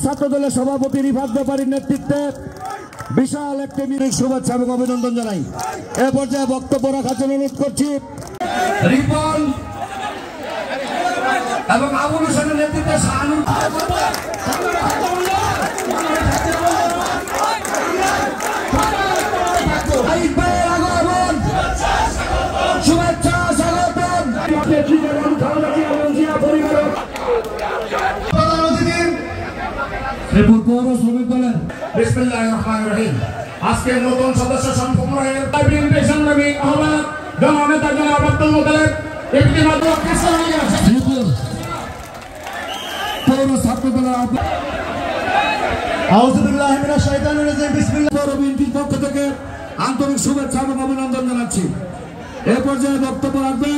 ছাত্র দলের সভাপতি রিফাত ব্যাপারীর নেতৃত্বে বিশাল একটি মিছিল শুভেচ্ছা এবং অভিনন্দন জানাই। এ পর্যায়ে বক্তব্য রাখার জন্য অনুরোধ করছি রিপন এবং আবুল হোসেনের নেতৃত্বে শাহানুর আজকের নতুন সদস্য সংগ্রহের সংগ্রামী আহ্বায়ক জননেতা জনাব আব্দুল মোতালেব পক্ষ থেকে আন্তরিক শুভেচ্ছা এবং অভিনন্দন জানাচ্ছি। এ পর্যায়ে বক্তব্য রাখবেন